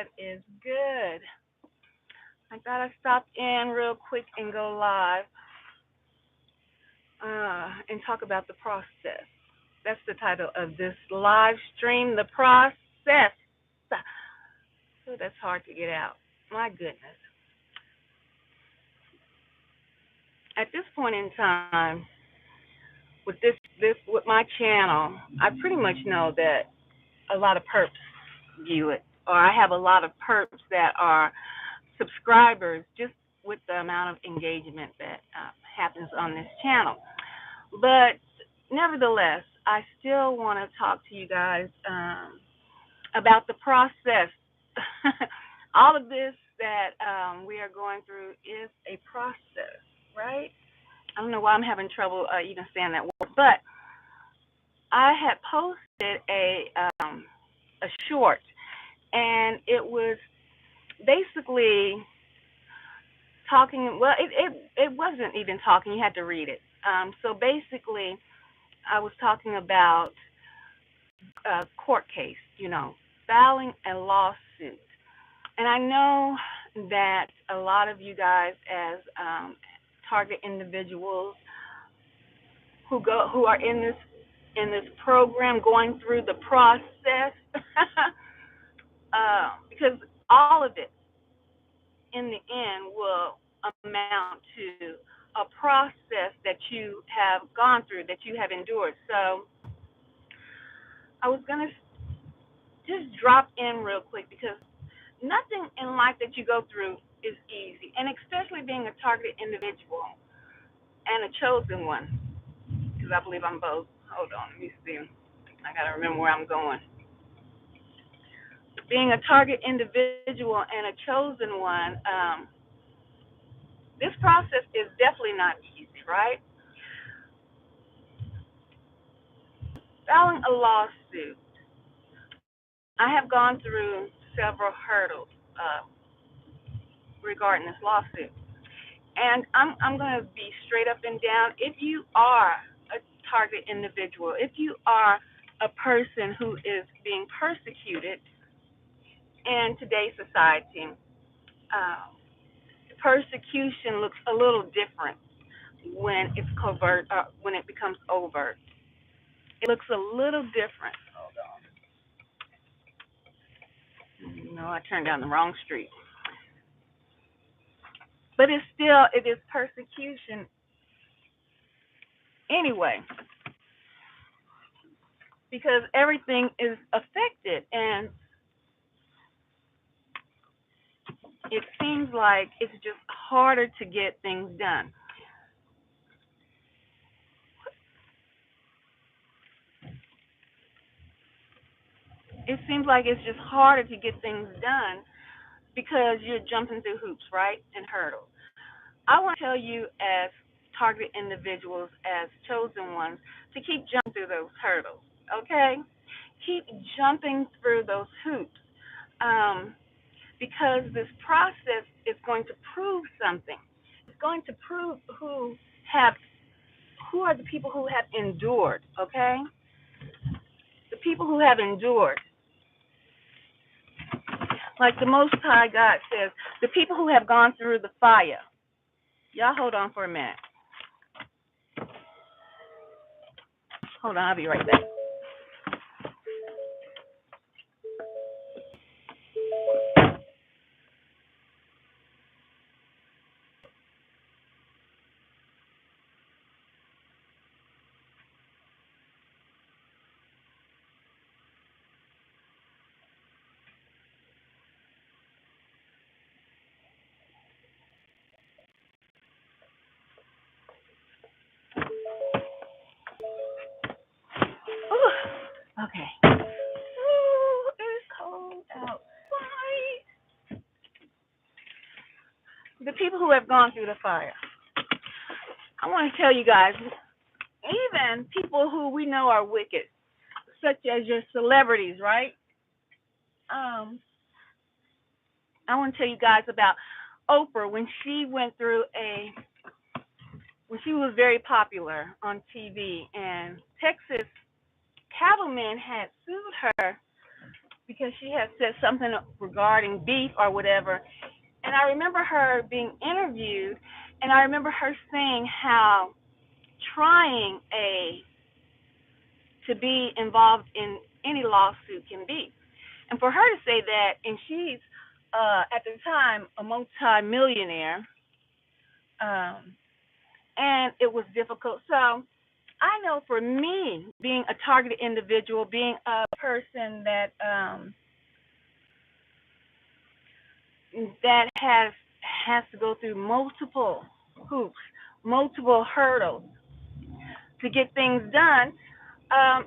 What is good? I thought I'd stop in real quick and go live and talk about the process. That's the title of this live stream, The Process. Oh, that's hard to get out. My goodness. At this point in time, with this with my channel, I pretty much know that a lot of perps view it, or I have a lot of perps that are subscribers just with the amount of engagement that happens on this channel. But nevertheless, I still want to talk to you guys about the process. All of this that we are going through is a process, right? I don't know why I'm having trouble even saying that word, but I had posted a short, and it was basically talking. Well, it wasn't even talking. You had to read it. So basically, I was talking about a court case. Filing a lawsuit, and I know that a lot of you guys, as target individuals who are in this program, going through the process, because all of it in the end will amount to a process that you have gone through, that you have endured. So I was going to just drop in real quick, because nothing in life that you go through is easy, and especially being a targeted individual and a chosen one, because I believe I'm both. Hold on, let me see. I got to remember where I'm going. Being a target individual and a chosen one, this process is definitely not easy, right? Filing a lawsuit, I have gone through several hurdles regarding this lawsuit. And I'm going to be straight up and down. If you are a target individual, if you are a person who is being persecuted in today's society, persecution looks a little different when it's covert, when it becomes overt. It looks a little different. Hold on. No, I turned down the wrong street. But it is persecution anyway, because everything is affected, and it seems like it's just harder to get things done. It seems like it's just harder to get things done because you're jumping through hoops, right, and hurdles. I want to tell you, as targeted individuals, as chosen ones, to keep jumping through those hurdles, okay? Keep jumping through those hoops, because this process is going to prove something. It's going to prove who are the people who have endured, okay? The people who have endured. Like the Most High God says, the people who have gone through the fire. Y'all hold on for a minute. Hold on, I'll be right back. Ooh, okay. Ooh, it's cold outside. The people who have gone through the fire. I want to tell you guys, even people who we know are wicked, such as your celebrities, right? I want to tell you guys about Oprah when she went through when she was very popular on TV, and Texas cattlemen had sued her because she had said something regarding beef or whatever. And I remember her being interviewed, and I remember her saying how trying a to be involved in any lawsuit can be. And for her to say that, and she's at the time a multi-millionaire, um, and it was difficult. So I know for me, being a targeted individual, being a person that has to go through multiple hoops, multiple hurdles to get things done,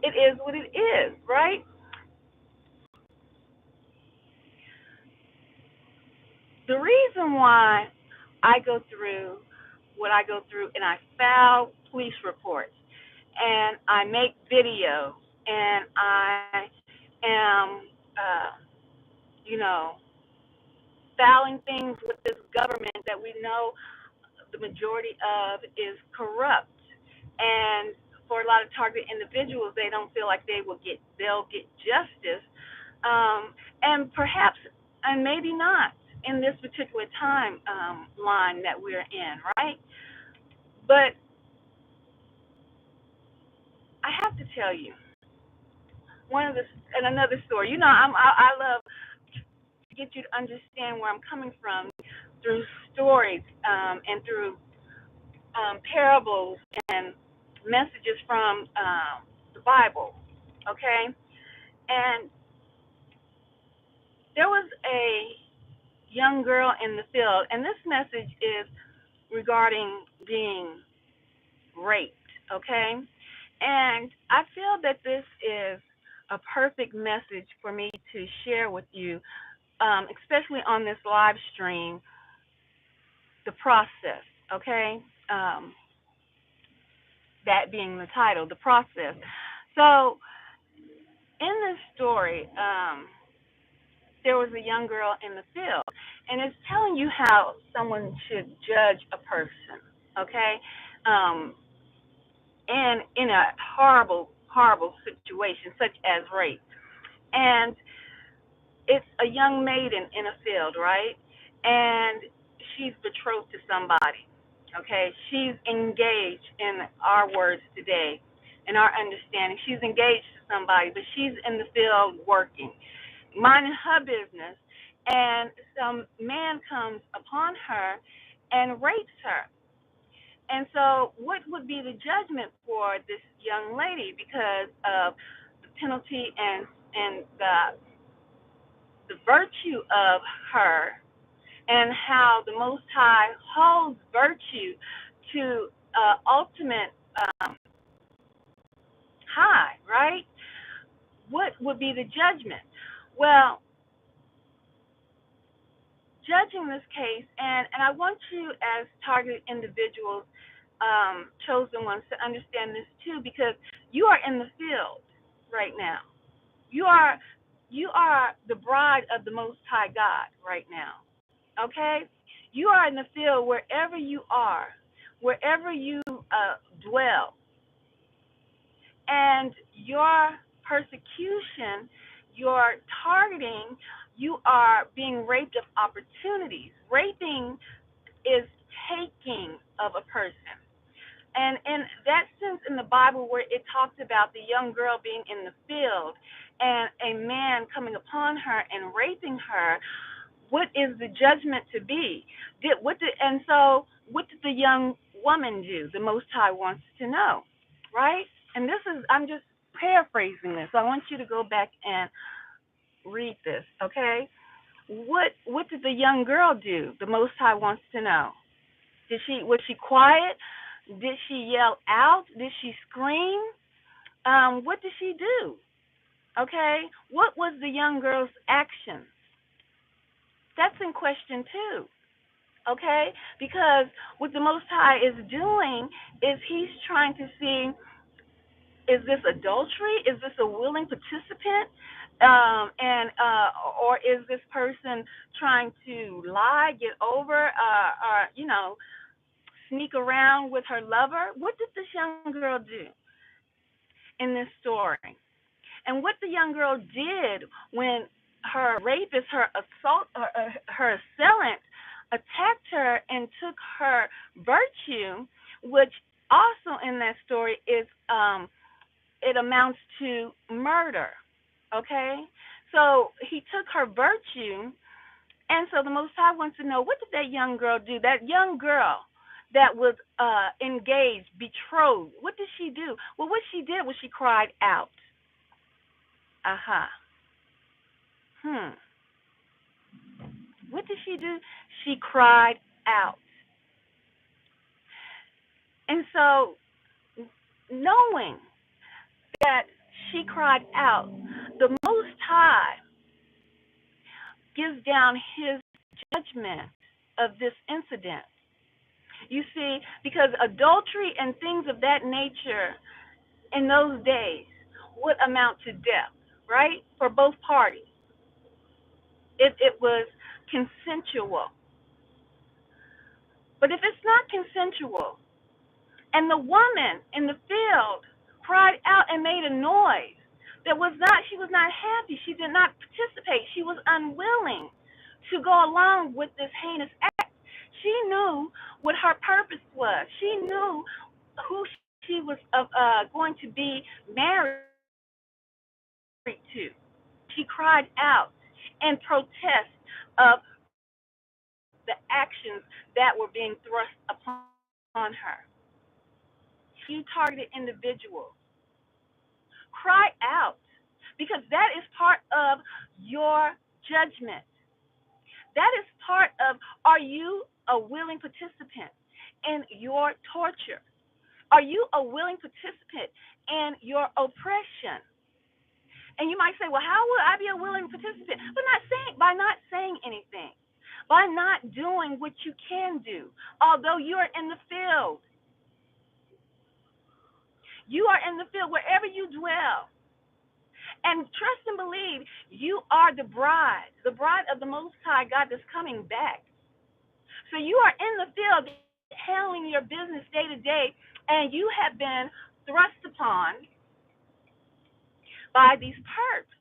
it is what it is, right? The reason why I go through what I go through, and I file police reports, and I make videos, and I am, uh, you know, filing things with this government that we know the majority of is corrupt. And for a lot of targeted individuals, they don't feel like they'll get justice, and perhaps, and maybe not in this particular time line that we're in, right? But I have to tell you one of the and another story. I love to get you to understand where I'm coming from through stories, and through parables and messages from the Bible. Okay, and there was a young girl in the field, and this message is regarding being raped. Okay, and I feel that this is a perfect message for me to share with you, especially on this live stream, the process. Okay, um, that being the title, the process. So in this story, there was a young girl in the field, and it's telling you how someone should judge a person, okay? Um, and in a horrible, horrible situation such as rape. And it's a young maiden in a field, right? And she's betrothed to somebody, okay? She's engaged in our words today, in our understanding. She's engaged to somebody, but she's in the field working, minding her business, and some man comes upon her and rapes her. And so, what would be the judgment for this young lady because of the penalty and the virtue of her, and how the Most High holds virtue to ultimate high, right? What would be the judgment? Well, judging this case, and I want you as targeted individuals, chosen ones, to understand this too, because you are in the field right now. You are you are the bride of the Most High God right now. Okay, you are in the field wherever you are, wherever you dwell, and your persecution, your targeting, you are being raped of opportunities. Raping is taking of a person. And in that sense, in the Bible, where it talks about the young girl being in the field and a man coming upon her and raping her, what is the judgment to be? And so what did the young woman do? The Most High wants to know, right? And I'm just paraphrasing this. So I want you to go back and read this, okay? What did the young girl do? The Most High wants to know. Was she quiet? Did she yell out? Did she scream? What did she do? Okay? What was the young girl's action? That's in question too. Okay? Because what the Most High is doing is he's trying to see, is this adultery? Is this a willing participant? And or is this person trying to lie, get over, or sneak around with her lover? What did this young girl do in this story? And what the young girl did when her rapist, her assailant, attacked her and took her virtue, which also in that story is it amounts to murder. Okay, so he took her virtue, and so the Most High wants to know, what did that young girl do? That young girl that was engaged, betrothed. What did she do? Well, what she did was she cried out. Aha. What did she do? She cried out. And so, knowing that she cried out, the Most High gives down his judgment of this incident. You see, because adultery and things of that nature in those days would amount to death, right? For both parties. It was consensual. But if it's not consensual, and the woman in the field cried out and made a noise she was not happy. She did not participate. She was unwilling to go along with this heinous act. She knew what her purpose was. She knew who she was going to be married to. She cried out in protest of the actions that were being thrust upon her. You targeted individuals. Cry out, because that is part of your judgment. That is part of, are you a willing participant in your torture? Are you a willing participant in your oppression? And you might say, well, how would I be a willing participant? But by not saying anything, by not doing what you can do, although you are in the field. You are in the field wherever you dwell. And trust and believe, you are the bride of the Most High God that's coming back. So you are in the field handling your business day to day, and you have been thrust upon by these perps,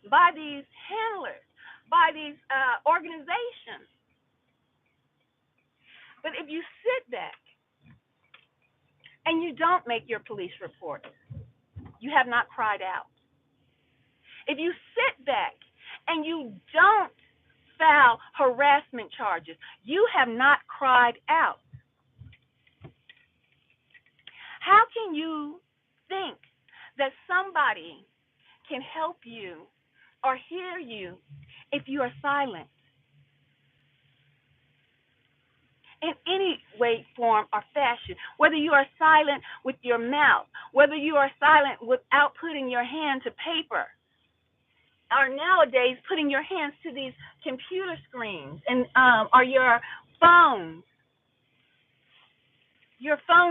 by these handlers, by these organizations. But if you sit back and you don't make your police report, you have not cried out. If you sit back and you don't file harassment charges, you have not cried out. How can you think that somebody can help you or hear you if you are silent? In any way, form, or fashion, whether you are silent with your mouth, whether you are silent without putting your hand to paper, or nowadays putting your hands to these computer screens and or your phones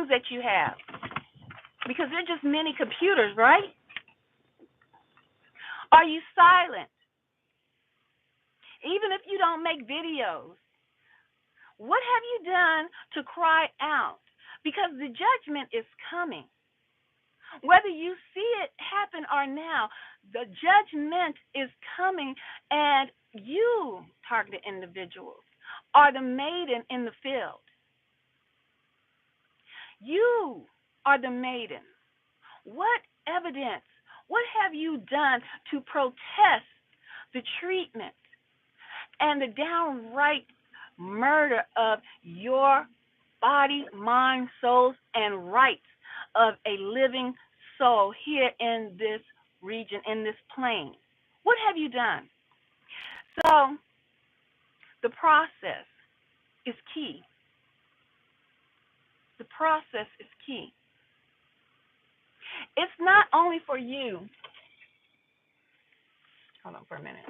that you have, because they're just mini computers, right? Are you silent? Even if you don't make videos, what have you done to cry out? Because the judgment is coming. Whether you see it happen or now, the judgment is coming, and you, targeted individuals, are the maiden in the field. You are the maiden. What evidence, what have you done to protest the treatment and the downright murder of your body, mind, souls, and rights of a living soul here in this region, in this plane? What have you done? So the process is key. The process is key. It's not only for you. Hold on for a minute.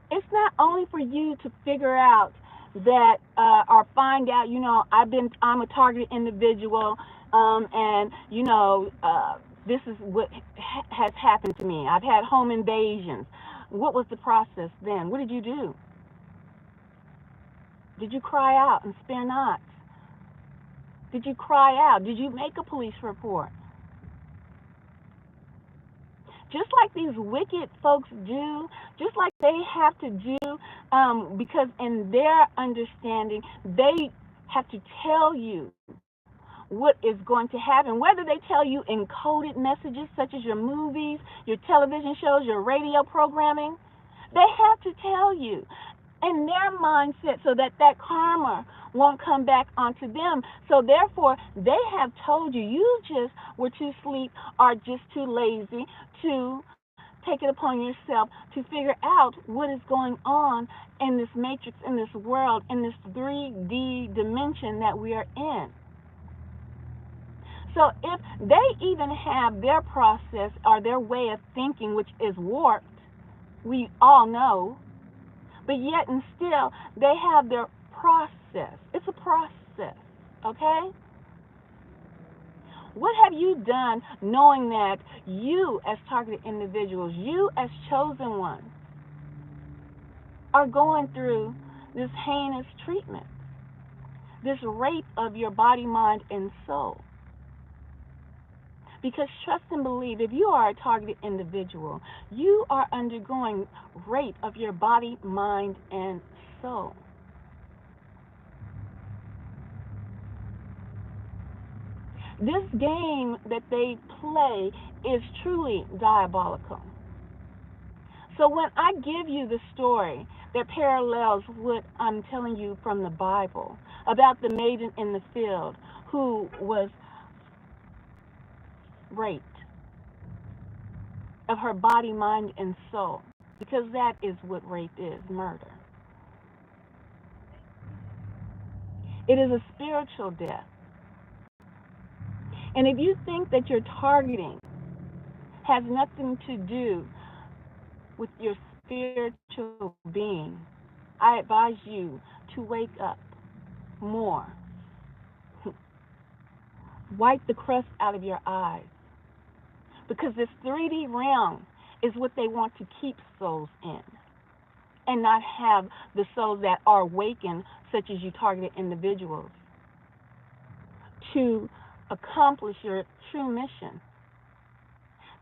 It's not only for you to figure out that or find out, I'm a targeted individual, and this is what has happened to me. I've had home invasions. What was the process then? What did you do? Did you cry out and spare not? Did you cry out? Did you make a police report? Just like these wicked folks do, just like they have to do, because in their understanding, they have to tell you what is going to happen, whether they tell you encoded messages such as your movies, your television shows, your radio programming. They have to tell you in their mindset so that that karma won't come back onto them. So therefore, they have told you, you just were too asleep or just too lazy to take it upon yourself to figure out what is going on in this matrix, in this world, in this 3D dimension that we are in. So if they even have their process or their way of thinking, which is warped, we all know, but yet and still they have their process. It's a process, okay? What have you done knowing that you as targeted individuals, you as chosen ones, are going through this heinous treatment, this rape of your body, mind, and soul? Because trust and believe, if you are a targeted individual, you are undergoing rape of your body, mind, and soul. This game that they play is truly diabolical. So when I give you the story that parallels what I'm telling you from the Bible about the maiden in the field who was raped of her body, mind, and soul, because that is what rape is, murder. It is a spiritual death. And if you think that your targeting has nothing to do with your spiritual being, I advise you to wake up more. Wipe the crust out of your eyes. Because this 3D realm is what they want to keep souls in, and not have the souls that are awakened, such as you targeted individuals, to accomplish your true mission.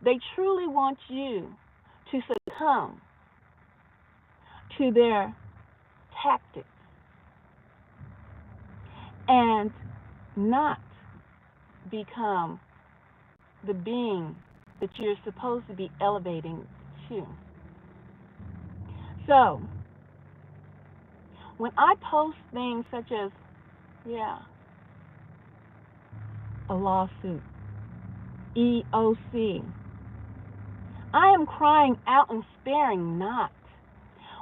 They truly want you to succumb to their tactics and not become the being that you're supposed to be elevating to. So, when I post things such as, yeah, a lawsuit, EOC, I am crying out and sparing not.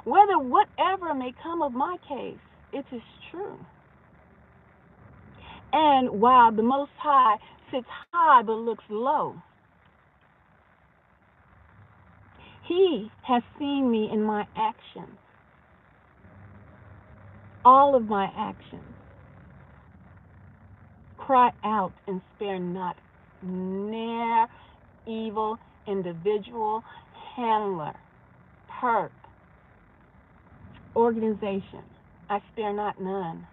Whether whatever may come of my case, it is true. And while the Most High sits high but looks low, He has seen me in my actions, all of my actions. Cry out and spare not, near evil individual, handler, perp, organization, I spare not none,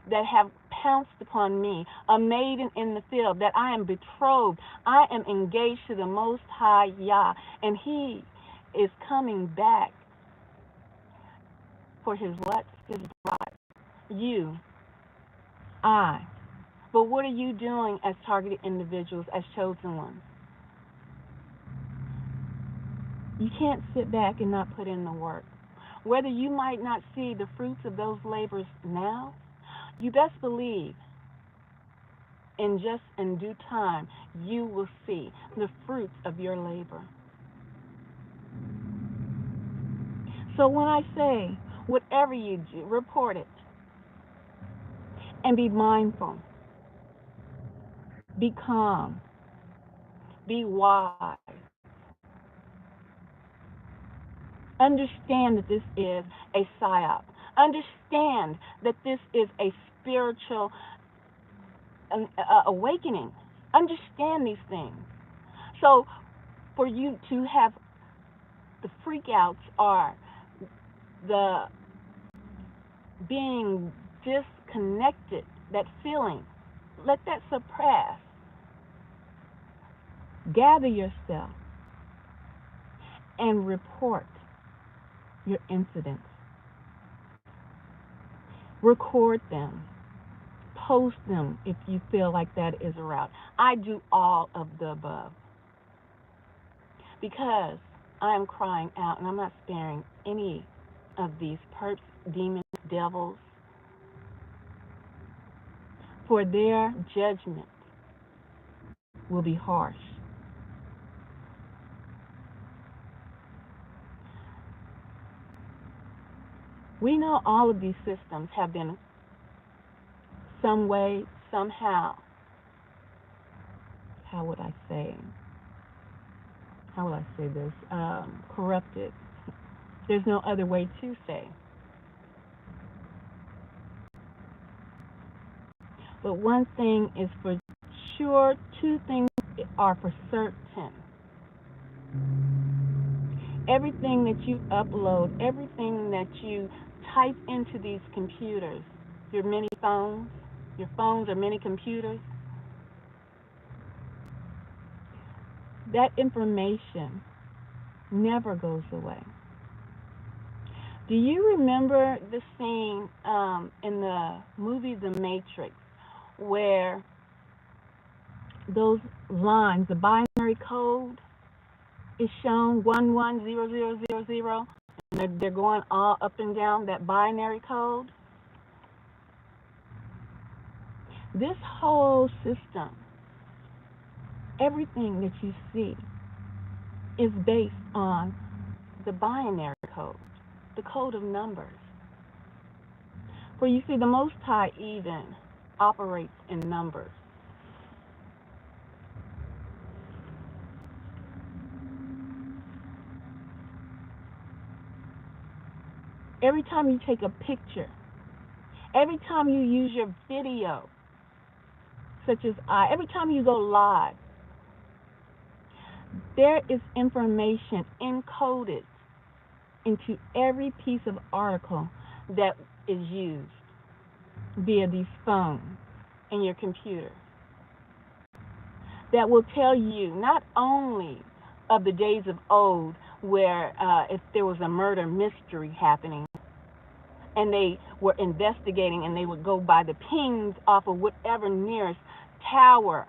that have pounced upon me, a maiden in the field, that I am betrothed, I am engaged to the Most High Yah, and He is coming back for His what? His bride. You, I. But what are you doing as targeted individuals, as chosen ones? You can't sit back and not put in the work. Whether you might not see the fruits of those labors now, you best believe in due time, you will see the fruits of your labor. So when I say, whatever you do, report it. And be mindful. Be calm. Be wise. Understand that this is a psyop. Understand that this is a spiritual awakening. Understand these things. So for you to have the freakouts or the being disconnected, that feeling, let that suppress. Gather yourself and report your incidents. Record them. Post them if you feel like that is a route. I do all of the above because I am crying out and I'm not sparing any of these perps, demons, devils, for their judgment will be harsh. We know all of these systems have been some way, somehow, how would I say, how will I say this, corrupted. There's no other way to say. But one thing is for sure, two things are for certain. Everything that you upload, everything that you type into these computers, your mini phones, your phones are mini computers, that information never goes away. Do you remember the scene in the movie The Matrix where those lines, the binary code, is shown 110000, and they're going all up and down that binary code? This whole system, everything that you see, is based on the binary code, the code of numbers. For you see, the Most High even operates in numbers. Every time you take a picture, every time you use your video, such as every time you go live, there is information encoded into every piece of article that is used via these phones and your computer that will tell you not only of the days of old where if there was a murder mystery happening and they were investigating and they would go by the pings off of whatever nearest tower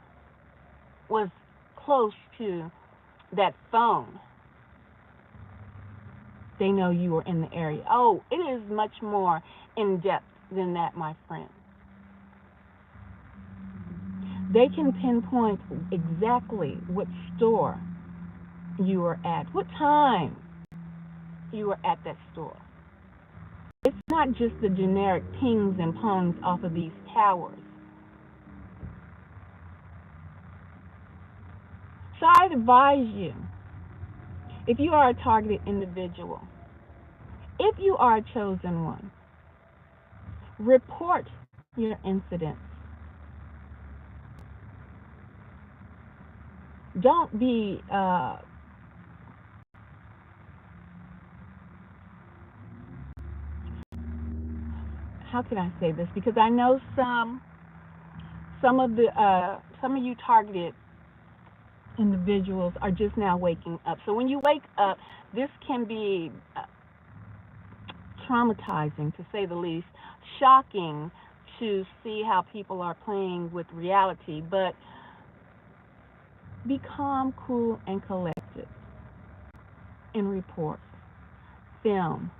was close to that phone, they know you are in the area. Oh, it is much more in depth than that, my friend. They can pinpoint exactly what store you were at, what time you were at that store. It's not just the generic pings and pongs off of these towers. So I advise you, if you are a targeted individual, if you are a chosen one, report your incidents. Don't be how can I say this? Because I know some of you targeted individuals are just now waking up. So when you wake up, this can be traumatizing, to say the least, shocking to see how people are playing with reality. But be calm, cool, and collected and report, film.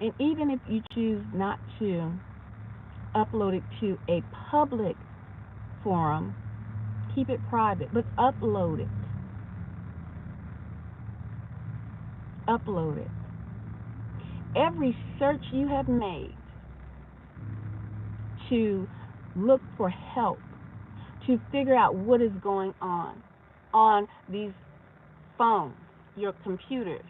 And even if you choose not to upload it to a public forum, keep it private, but upload it. Upload it. Every search you have made to look for help, to figure out what is going on these phones, your computers,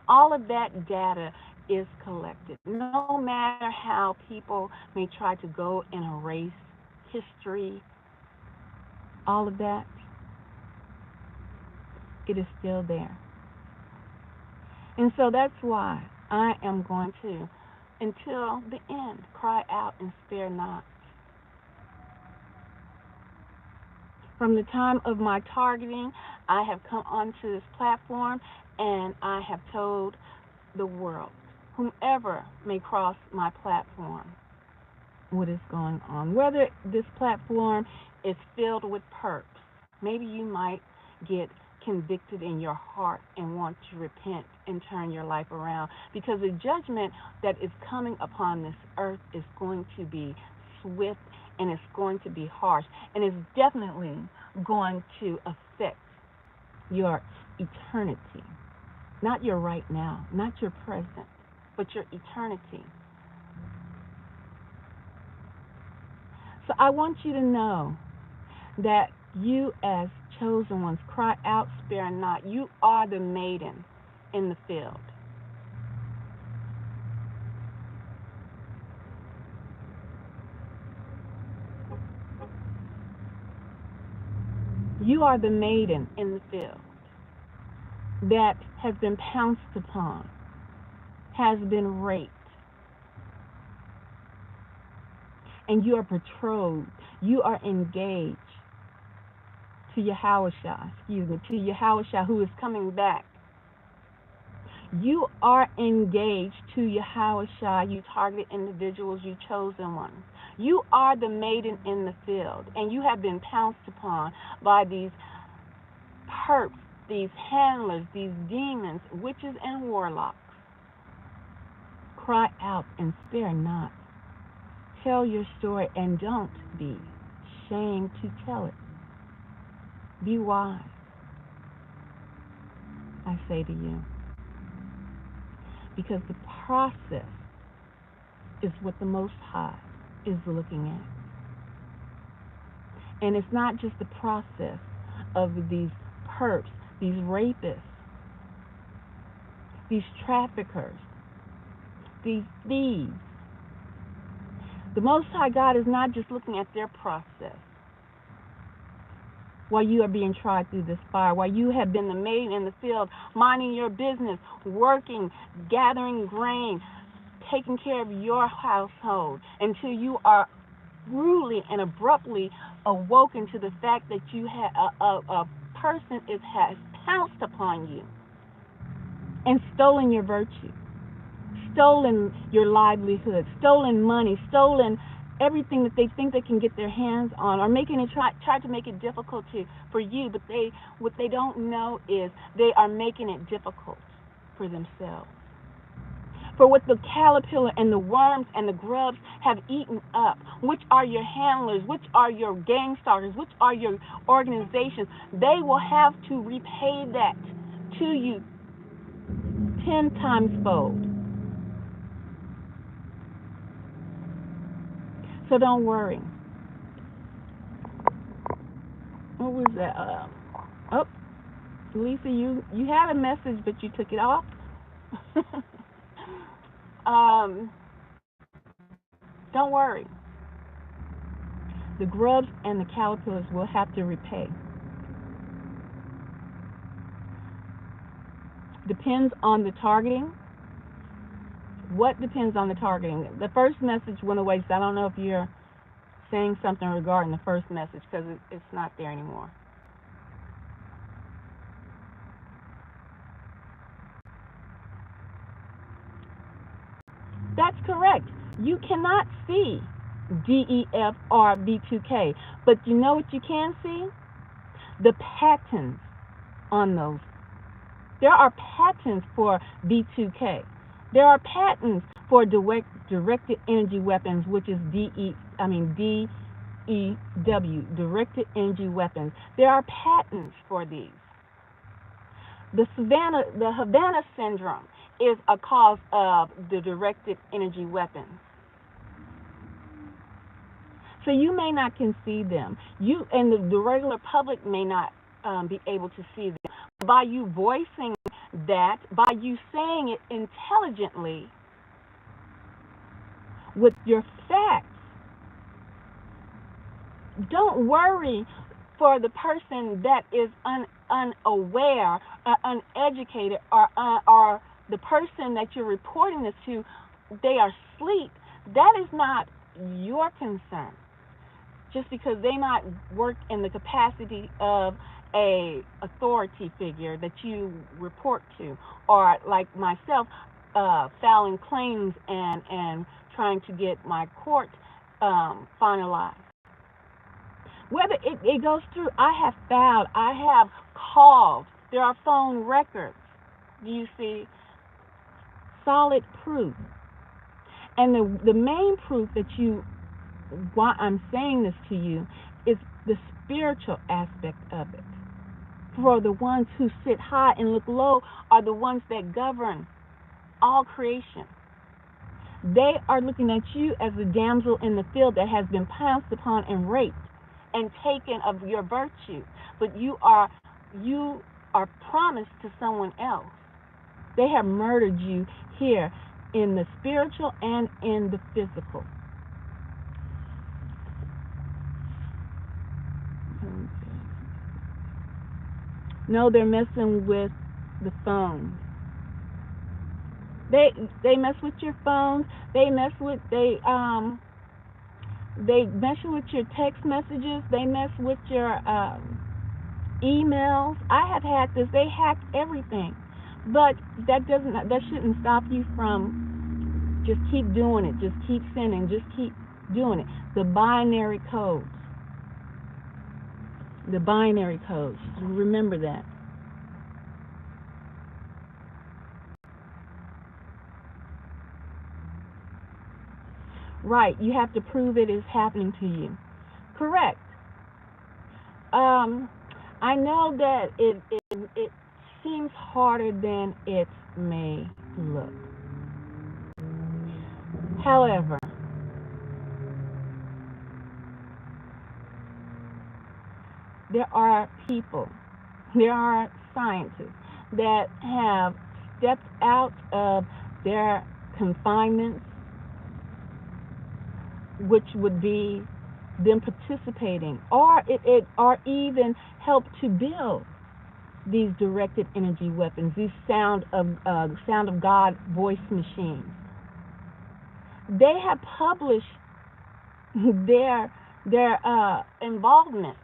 all of that data is collected. No matter how people may try to go and erase history, all of that, it is still there. And so that's why I am going to until the end. Cry out and spare not. From the time of my targeting, I have come onto this platform and I have told the world, whomever may cross my platform, what is going on. Whether this platform is filled with perps, maybe you might get convicted in your heart and want to repent and turn your life around, because the judgment that is coming upon this earth is going to be swift and it's going to be harsh, and it's definitely going to affect your eternity. Not your right now, not your present, but your eternity. So I want you to know that you, as chosen ones, cry out, spare not. You are the maiden in the field. You are the maiden in the field that has been pounced upon, has been raped, and you are betrothed. You are engaged to Yahushua, to Yahushua, who is coming back. You are engaged to Yahushua, you targeted individuals, you chosen ones. You are the maiden in the field, and you have been pounced upon by these perps, these handlers, these demons, witches, and warlocks. Cry out and spare not. Tell your story and don't be ashamed to tell it. Be wise, I say to you, because the process is what the Most High is looking at. And it's not just the process of these perps, these rapists, these traffickers, these thieves. The Most High God is not just looking at their process while you are being tried through this fire, while you have been the maiden in the field, minding your business, working, gathering grain, taking care of your household, until you are rudely and abruptly awoken to the fact that you a person has pounced upon you and stolen your virtue, stolen your livelihood, stolen money, stolen everything that they think they can get their hands on, or making it try to make it difficult for you. But what they don't know is they are making it difficult for themselves. For what the caterpillar and the worms and the grubs have eaten up, which are your handlers, which are your gang starters, which are your organizations, they will have to repay that to you 10 times fold. So don't worry. What was that? Oh, Lisa, you had a message, but you took it off. Don't worry. The grubs and the caterpillars will have to repay. Depends on the targeting. What depends on the targeting? The first message went away, so I don't know if you're saying something regarding the first message, because it's not there anymore. That's correct. You cannot see DEF or B2K, but you know what you can see? The patterns on those. There are patterns for B2K. There are patterns for directed energy weapons, which is DEW, directed energy weapons. There are patterns for these. The Havana syndrome is a cause of the directed energy weapons. So you may not can see them. You and the regular public may not be able to see them. By you voicing that, by you saying it intelligently with your facts, don't worry for the person that is unaware, uneducated, or the person that you're reporting this to they are asleep, that is not your concern. Just because they might work in the capacity of a authority figure that you report to, or like myself, filing claims and trying to get my court finalized. Whether it goes through, I have filed, I have called, there are phone records. Do you see? Solid proof. And the main proof that you, why I'm saying this to you, is the spiritual aspect of it. For the ones who sit high and look low are the ones that govern all creation. They are looking at you as a damsel in the field that has been pounced upon and raped and taken of your virtue, but you are promised to someone else. They have murdered you here in the spiritual and in the physical. No, they're messing with the phone. They mess with your phone. They mess with your text messages. They mess with your emails. I have had this. They hack everything, but that shouldn't stop you from just keep doing it. Just keep sending. Just keep doing it. The binary codes. The binary codes. Remember that. Right. You have to prove it is happening to you. Correct. Um, I know that it seems harder than it may look. However, there are people, there are scientists that have stepped out of their confinements, which would be them participating, or or even help to build these directed energy weapons, these sound of God voice machines. They have published their involvement.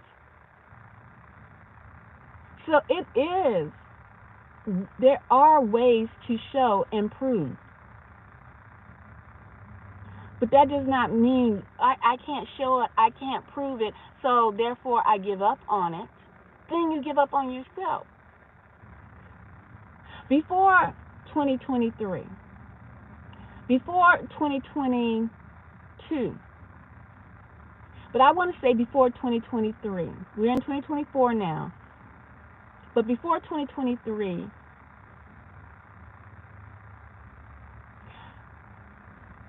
So it is. There are ways to show and prove, but that does not mean I can't show it, I can't prove it, so therefore I give up on it. Then you give up on yourself. Before 2023, before 2022, but I want to say before 2023. We're in 2024 now, but before 2023,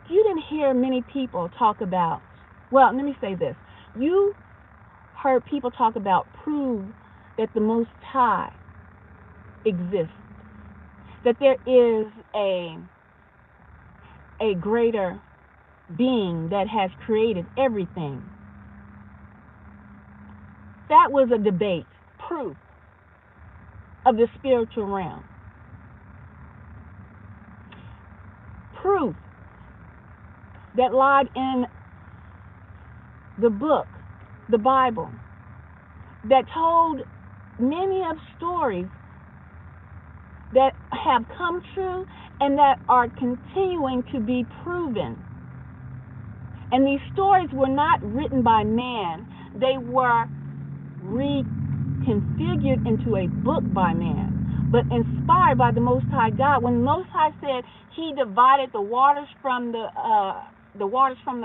you didn't hear many people talk about, well, let me say this. You heard people talk about prove that the Most High exists, that there is a greater being that has created everything. That was a debate, proof of the spiritual realm. Proof that lied in the book, the Bible, that told many of stories that have come true and that are continuing to be proven. And these stories were not written by man, they were reconfigured into a book by man, but inspired by the Most High God. When the Most High said He divided the waters from the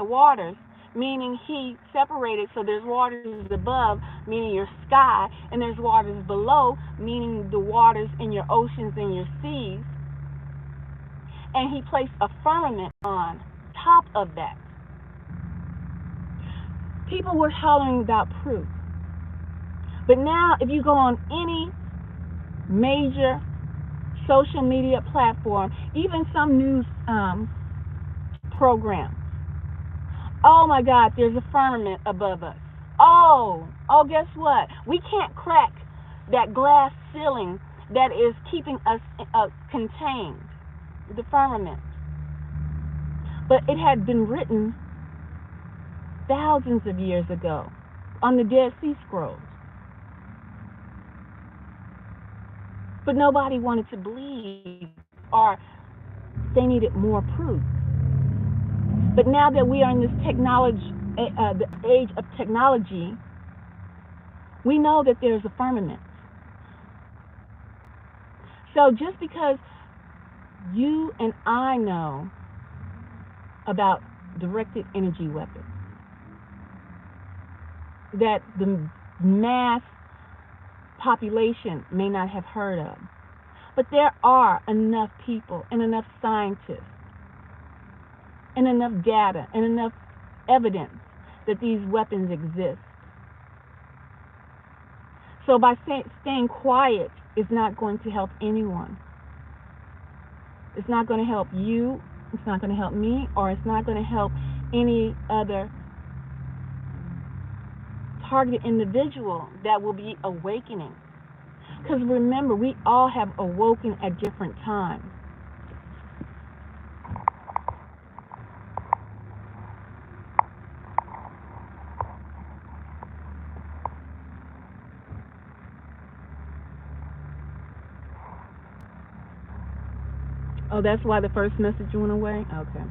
waters, meaning He separated, so there's waters above, meaning your sky, and there's waters below, meaning the waters in your oceans and your seas, and He placed a firmament on top of that. People were hollering about proof. But now, if you go on any major social media platform, even some news programs, oh my God, there's a firmament above us. Oh, guess what? We can't crack that glass ceiling that is keeping us contained, the firmament. But it had been written thousands of years ago on the Dead Sea Scrolls. But nobody wanted to believe, or they needed more proof. But now that we are in this technology, the age of technology, we know that there's a firmament. So just because you and I know about directed energy weapons that the mass population may not have heard of, but there are enough people and enough scientists and enough data and enough evidence that these weapons exist. So by staying quiet is not going to help anyone. It's not going to help you, it's not going to help me, or it's not going to help any other targeted individual that will be awakening. Because remember, we all have awoken at different times. Oh, that's why the first message went away? Okay.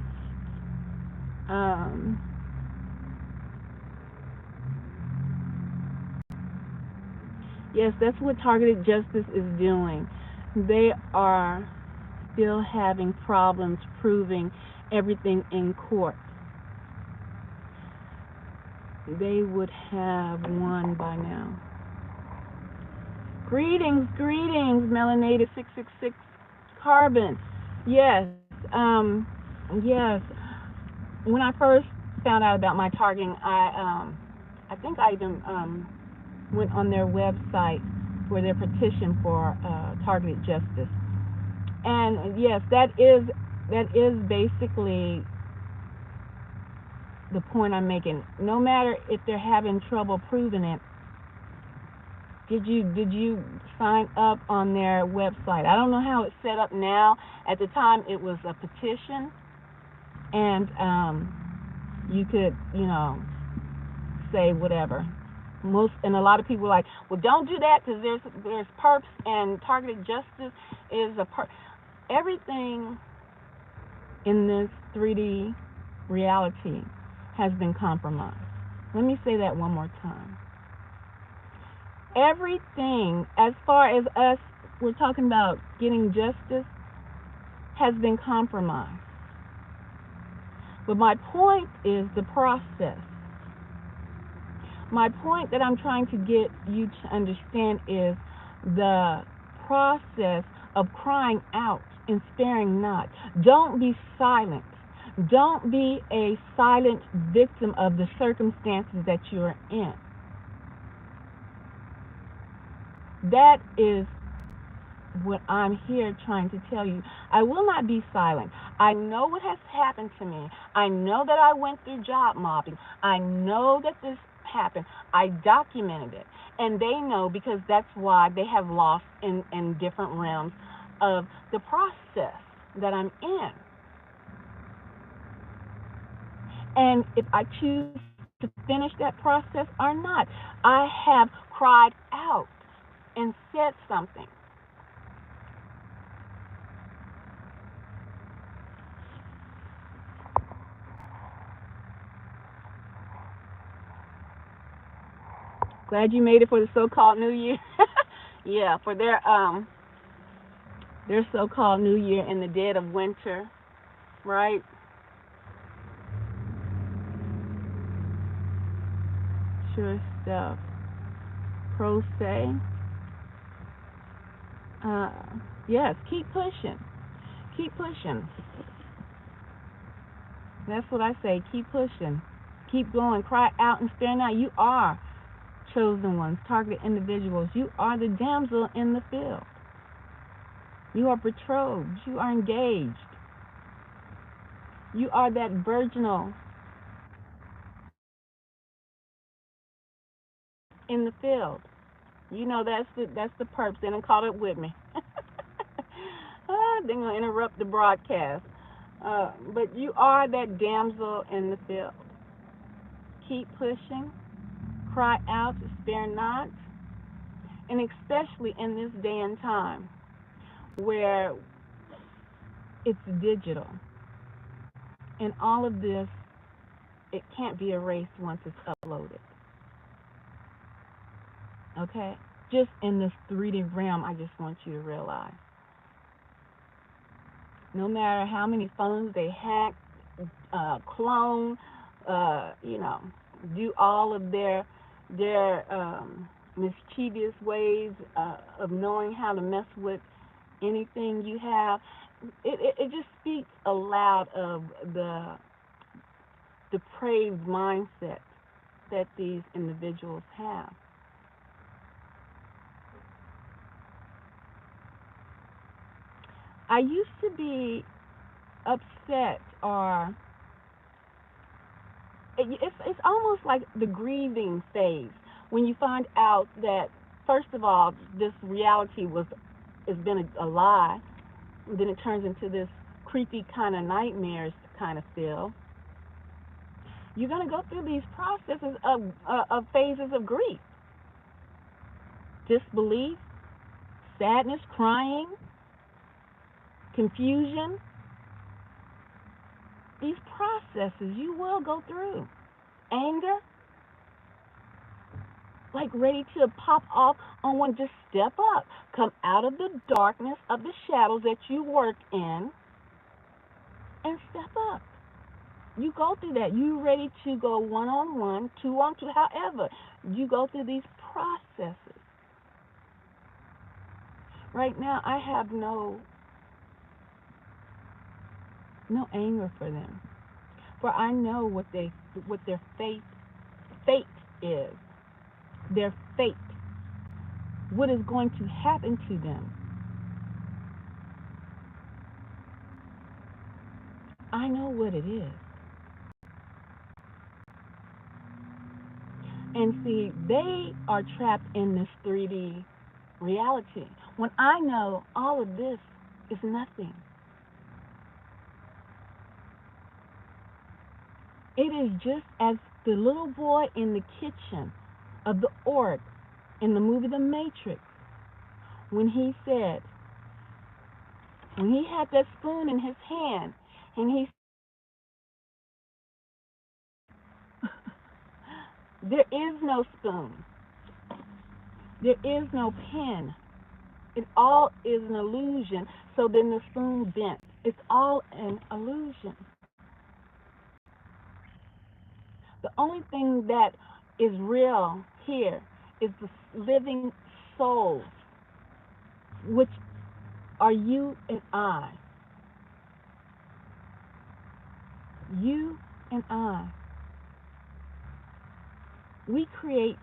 Yes, that's what targeted justice is doing. They are still having problems proving everything in court. They would have won by now. Greetings, melanated 666 carbon. Yes, yes. When I first found out about my targeting, I think I even went on their website for their petition for targeted justice. And yes, that is basically the point I'm making. No matter if they're having trouble proving it, did you sign up on their website? I don't know how it's set up now. At the time, it was a petition, and you could, say whatever. And a lot of people are like, well, don't do that because there's perps, and targeted justice is a perp. Everything in this 3D reality has been compromised. Let me say that one more time. Everything, as far as us, we're talking about getting justice, has been compromised. But my point is the process. My point that I'm trying to get you to understand is the process of crying out and sparing not. Don't be silent. Don't be a silent victim of the circumstances that you are in. That is what I'm here trying to tell you. I will not be silent. I know what has happened to me. I know that I went through job mobbing. I know that this happened. I documented it. And they know, because that's why they have lost in different realms of the process that I'm in. And if I choose to finish that process or not, I have cried out and said something. Glad you made it for the so-called New Year. Yeah, for their so-called New Year in the dead of winter, right? Sure stuff. Pro se. Yes, keep pushing. Keep pushing. That's what I say. Keep pushing. Keep going. Cry out and spare not. You are chosen ones, targeted individuals. You are the damsel in the field. You are betrothed. You are engaged. You are that virginal in the field. You know that's the perps. They done caught up with me. They're gonna interrupt the broadcast. But you are that damsel in the field. Keep pushing, cry out, spare not, and especially in this day and time where it's digital and all of this, it can't be erased once it's uploaded. Okay? Just in this 3D realm, I just want you to realize no matter how many phones they hack, clone, you know, do all of their mischievous ways of knowing how to mess with anything you have. It just speaks aloud of the depraved mindset that these individuals have. I used to be upset, or it's almost like the grieving phase when you find out that first of all this reality was has been a lie, then it turns into this creepy kind of nightmares kind of feel. You're going to go through these processes of phases of grief, disbelief, sadness, crying, confusion. These processes you will go through. Anger, like ready to pop off on one. Just step up. Come out of the darkness of the shadows that you work in and step up. You go through that. You ready to go one on one, two on two, however. You go through these processes. Right now I have no anger for them. For I know what their fate is. Their fate. What is going to happen to them. I know what it is. And see, they are trapped in this 3D reality. When I know all of this is nothing. It is just as the little boy in the kitchen of the orc in the movie The Matrix, when he said, when he had that spoon in his hand, and he there is no spoon, there is no pen. It all is an illusion. So then the spoon bent. It's all an illusion. The only thing that is real here is the living souls, which are you and I. You and I. We create,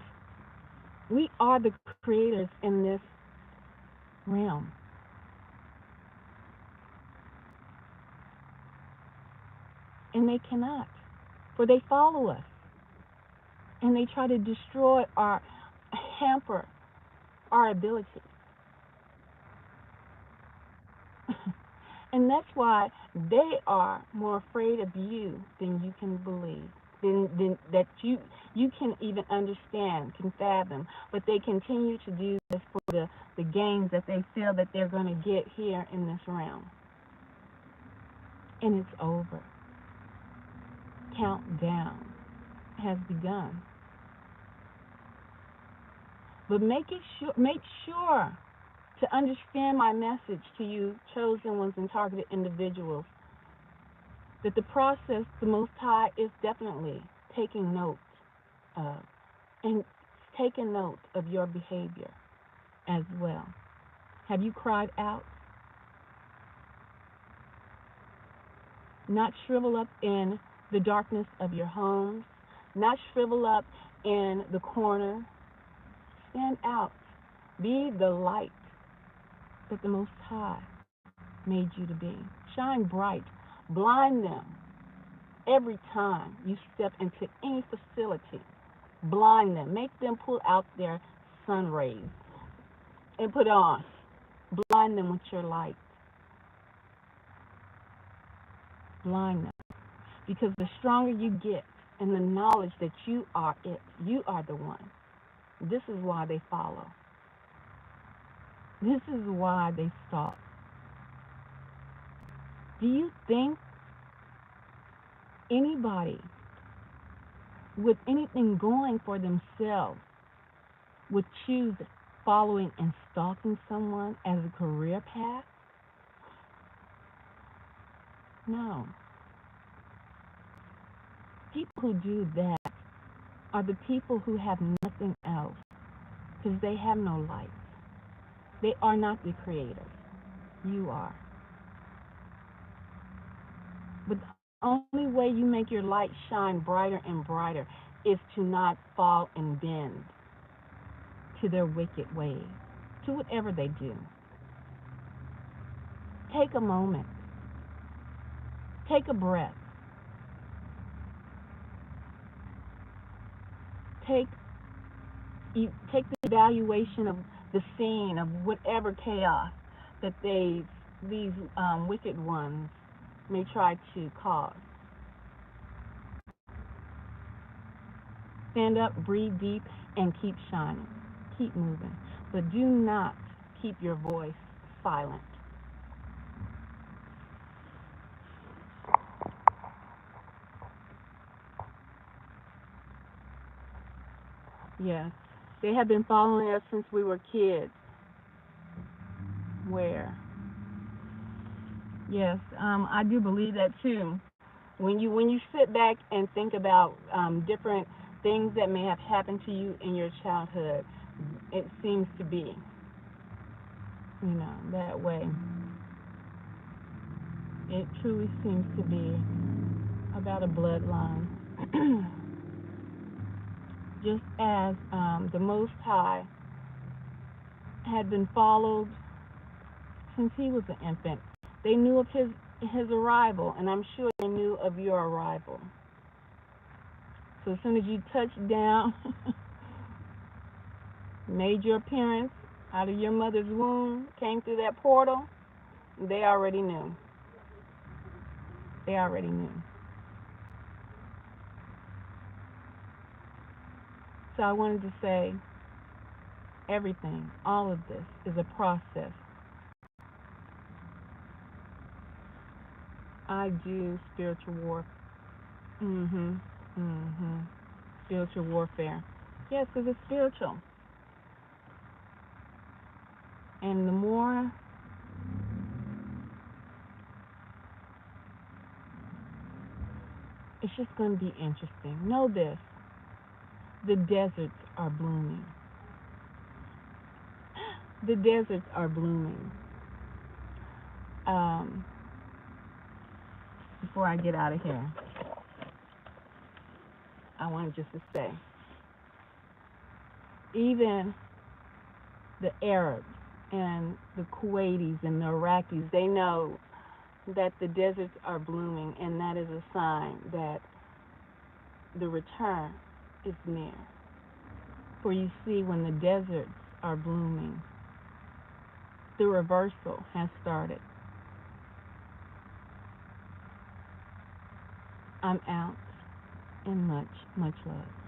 we are the creators in this realm. And they cannot, for they follow us and they try to destroy our, hamper our abilities. And that's why they are more afraid of you than you can believe, than that you can even understand, can fathom. But they continue to do this for the gains that they feel that they're going to get here in this realm. And it's over. Countdown has begun. But make sure to understand my message to you, chosen ones and targeted individuals, that the process, the Most High is definitely taking note of, and taking note of your behavior as well. Have you cried out? Not shrivel up in the darkness of your homes, not shrivel up in the corner. Stand out. Be the light that the Most High made you to be. Shine bright. Blind them every time you step into any facility. Blind them. Make them pull out their sun rays and put on. Blind them with your light. blindness. Because the stronger you get in the knowledge that you are it, you are the one. This is why they follow. This is why they stalk. Do you think anybody with anything going for themselves would choose following and stalking someone as a career path? No. People who do that are the people who have nothing else because they have no light. They are not the creators. You are. But the only way you make your light shine brighter and brighter is to not fall and bend to their wicked ways, to whatever they do. Take a moment. Take a breath. Take take the evaluation of the scene of whatever chaos that these wicked ones may try to cause. Stand up, breathe deep, and keep shining. Keep moving. But do not keep your voice silent. Yes. They have been following us since we were kids. Where? Yes, I do believe that too. When you sit back and think about different things that may have happened to you in your childhood, it seems to be, that way. It truly seems to be about a bloodline. Just as the Most High had been followed since he was an infant, they knew of his arrival, and I'm sure they knew of your arrival. So as soon as you touched down, made your appearance out of your mother's womb, came through that portal, they already knew. They already knew. So I wanted to say everything, all of this is a process. I do spiritual war. Mhm. Mhm. Spiritual warfare. Yes, because it's spiritual. And the more it's just going to be interesting. Know this: the deserts are blooming. The deserts are blooming. Um, Before I get out of here, I wanted just to say, even the Arabs and the Kuwaitis and the Iraqis, they know that the deserts are blooming, and that is a sign that the return is near. For you see, when the deserts are blooming, the reversal has started. I'm out, and much, much love.